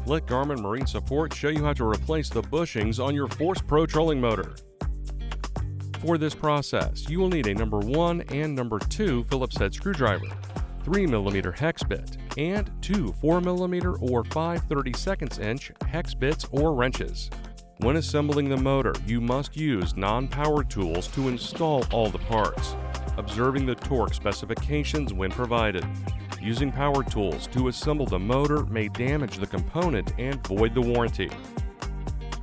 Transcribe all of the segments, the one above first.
let Garmin Marine Support show you how to replace the bushings on your Force Pro trolling motor. For this process, you will need a number 1 and number 2 Phillips head screwdriver, 3mm hex bit, and 2 4mm or 5/32 inch hex bits or wrenches. When assembling the motor, you must use non-powered tools to install all the parts, observing the torque specifications when provided. Using power tools to assemble the motor may damage the component and void the warranty.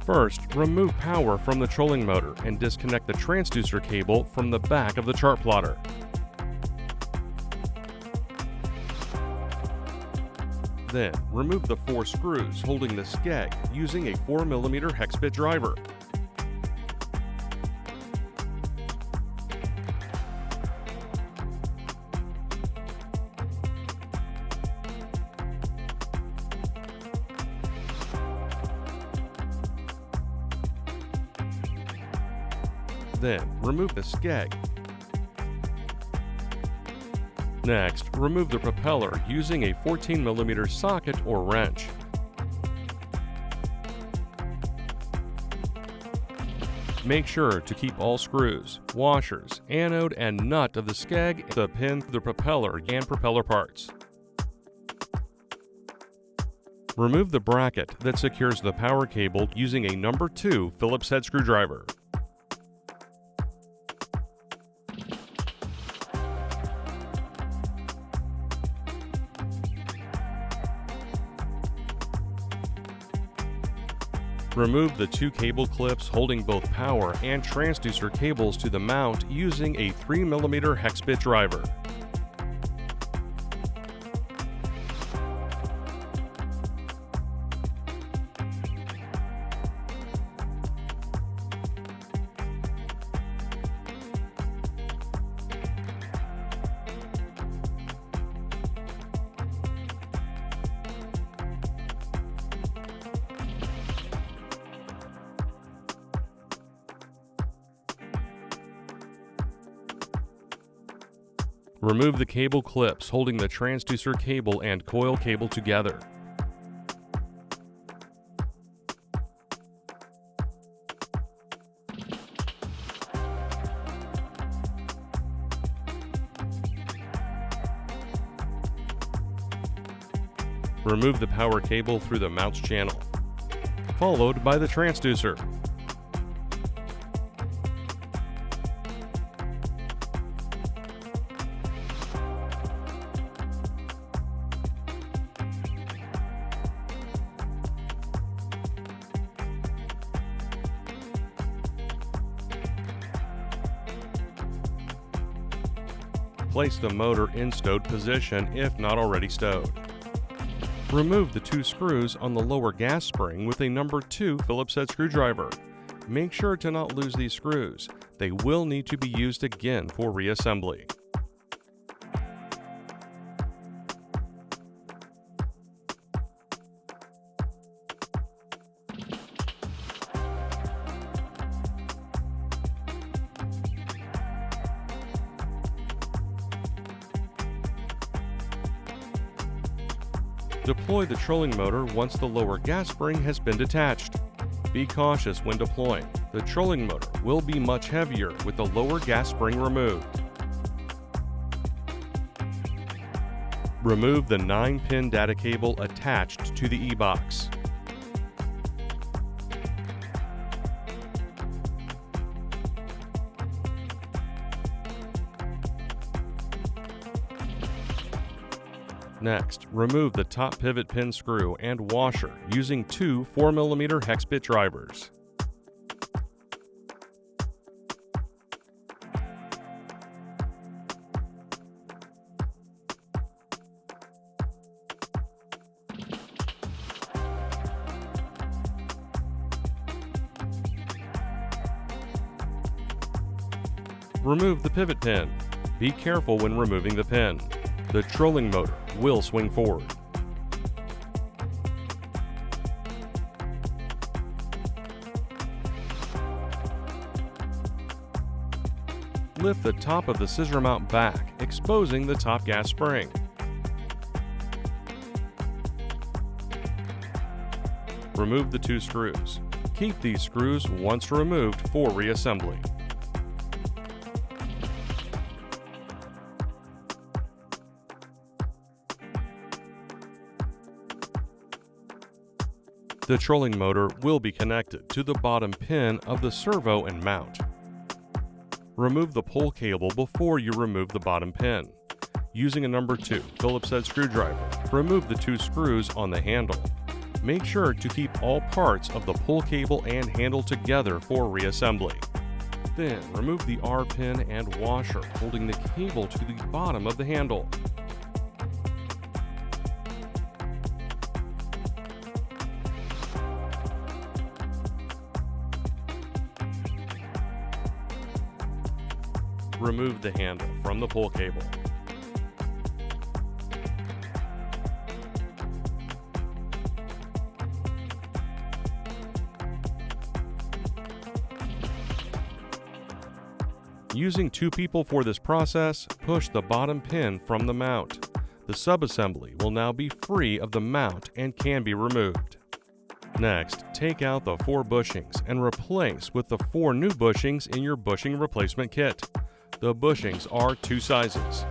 First, remove power from the trolling motor and disconnect the transducer cable from the back of the chart plotter. Then, remove the 4 screws holding the skeg using a 4mm hex bit driver. Then, remove the skeg. Next, remove the propeller using a 14mm socket or wrench. Make sure to keep all screws, washers, anode, and nut of the skeg, the pin, the propeller, and propeller parts. Remove the bracket that secures the power cable using a number 2 Phillips head screwdriver. Remove the 2 cable clips holding both power and transducer cables to the mount using a 3mm hex bit driver. Remove the cable clips holding the transducer cable and coil cable together. Remove the power cable through the mount's channel, followed by the transducer. Place the motor in stowed position if not already stowed. Remove the 2 screws on the lower gas spring with a number 2 Phillips head screwdriver. Make sure to not lose these screws. They will need to be used again for reassembly. Deploy the trolling motor once the lower gas spring has been detached. Be cautious when deploying. The trolling motor will be much heavier with the lower gas spring removed. Remove the 9-pin data cable attached to the e-box. Next, remove the top pivot pin screw and washer using 2 4mm hex bit drivers. Remove the pivot pin. Be careful when removing the pin. The trolling motor will swing forward. Lift the top of the scissor mount back, exposing the top gas spring. Remove the 2 screws. Keep these screws once removed for reassembly. The trolling motor will be connected to the bottom pin of the servo and mount. Remove the pull cable before you remove the bottom pin. Using a number 2 Phillips head screwdriver, remove the 2 screws on the handle. Make sure to keep all parts of the pull cable and handle together for reassembly. Then remove the R pin and washer holding the cable to the bottom of the handle. Remove the handle from the pull cable. Using 2 people for this process, push the bottom pin from the mount. The subassembly will now be free of the mount and can be removed. Next, take out the 4 bushings and replace with the 4 new bushings in your bushing replacement kit. The bushings are 2 sizes.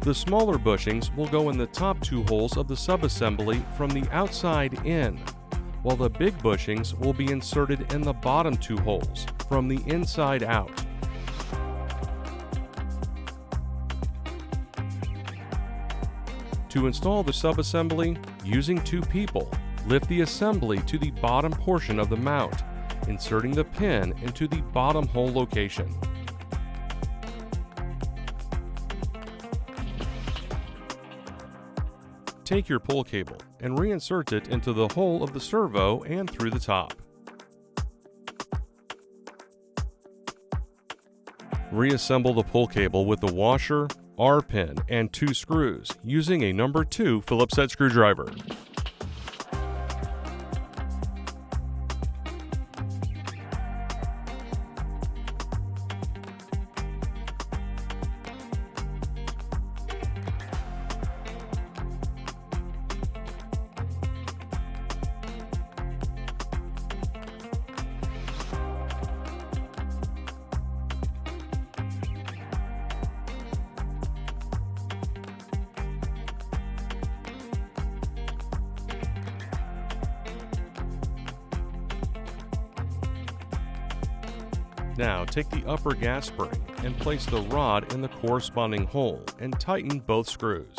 The smaller bushings will go in the top 2 holes of the subassembly from the outside in, while the big bushings will be inserted in the bottom 2 holes from the inside out. To install the subassembly, using 2 people, lift the assembly to the bottom portion of the mount, inserting the pin into the bottom hole location. Take your pull cable and reinsert it into the hole of the servo and through the top. Reassemble the pull cable with the washer, R pin, and 2 screws using a number 2 Phillips head screwdriver. Now take the upper gas spring and place the rod in the corresponding hole and tighten both screws.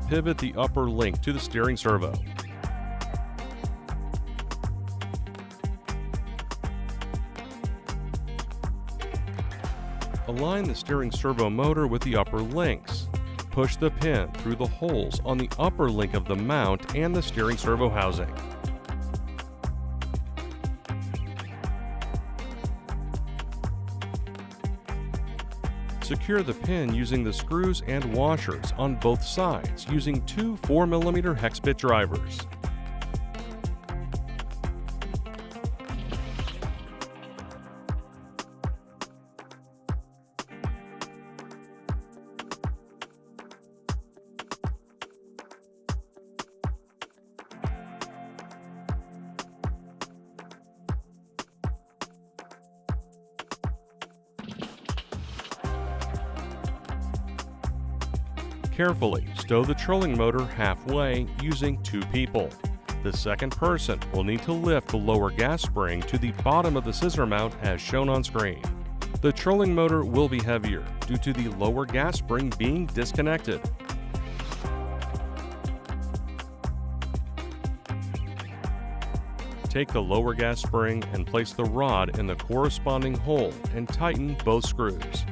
Pivot the upper link to the steering servo. Align the steering servo motor with the upper links. Push the pin through the holes on the upper link of the mount and the steering servo housing. Secure the pin using the screws and washers on both sides using 2 4mm hex bit drivers. Carefully stow the trolling motor halfway using 2 people. The second person will need to lift the lower gas spring to the bottom of the scissor mount as shown on screen. The trolling motor will be heavier due to the lower gas spring being disconnected. Take the lower gas spring and place the rod in the corresponding hole and tighten both screws.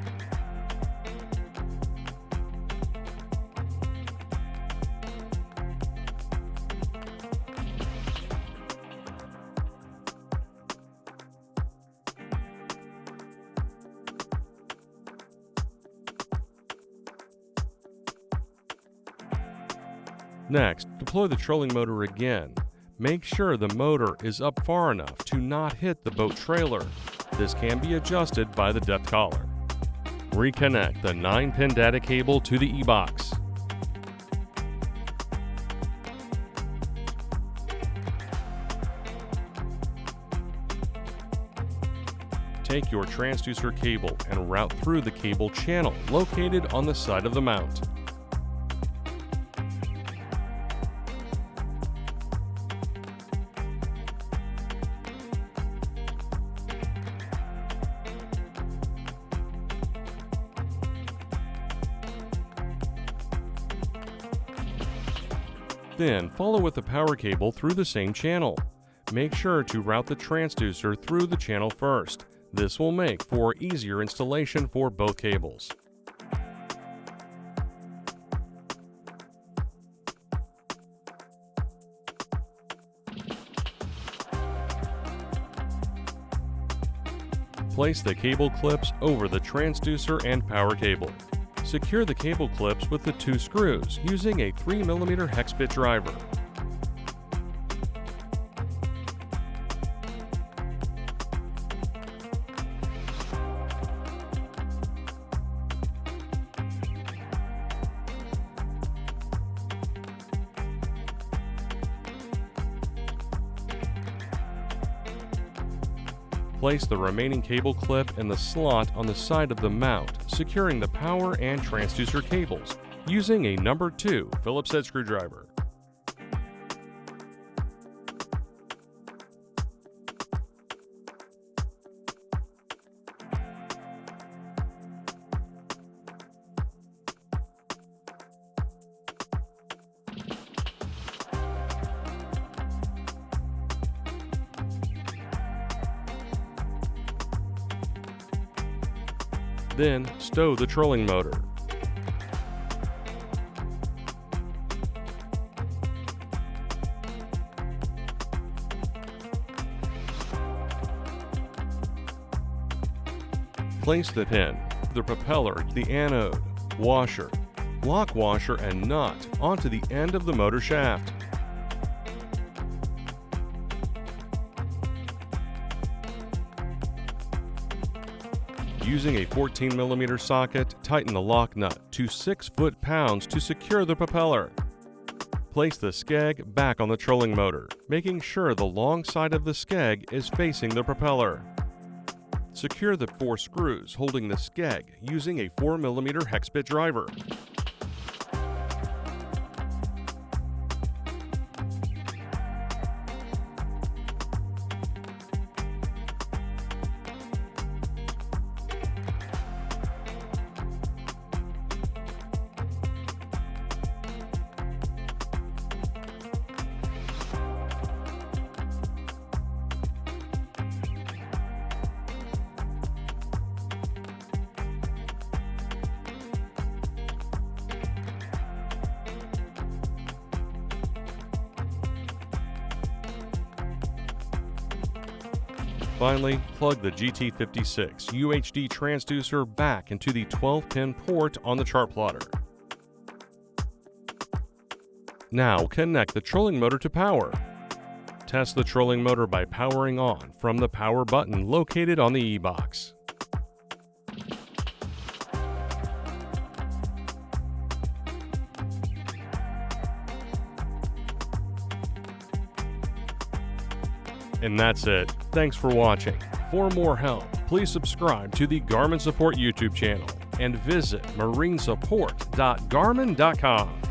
Next, deploy the trolling motor again. Make sure the motor is up far enough to not hit the boat trailer. This can be adjusted by the depth collar. Reconnect the 9-pin data cable to the e-box. Take your transducer cable and route through the cable channel located on the side of the mount. Then follow with the power cable through the same channel. Make sure to route the transducer through the channel first. This will make for easier installation for both cables. Place the cable clips over the transducer and power cable. Secure the cable clips with the 2 screws using a 3mm hex bit driver. Place the remaining cable clip in the slot on the side of the mount, securing the power and transducer cables using a number 2 Phillips head screwdriver. Then, stow the trolling motor. Place the pin, the propeller, the anode, washer, lock washer, and nut onto the end of the motor shaft. Using a 14mm socket, tighten the lock nut to 6 foot-pounds to secure the propeller. Place the skeg back on the trolling motor, making sure the long side of the skeg is facing the propeller. Secure the 4 screws holding the skeg using a 4mm hex bit driver. Finally, plug the GT56 UHD transducer back into the 12-pin port on the chart plotter. Now connect the trolling motor to power. Test the trolling motor by powering on from the power button located on the e-box. And that's it. Thanks for watching. For more help, please subscribe to the Garmin Support YouTube channel and visit marinesupport.garmin.com.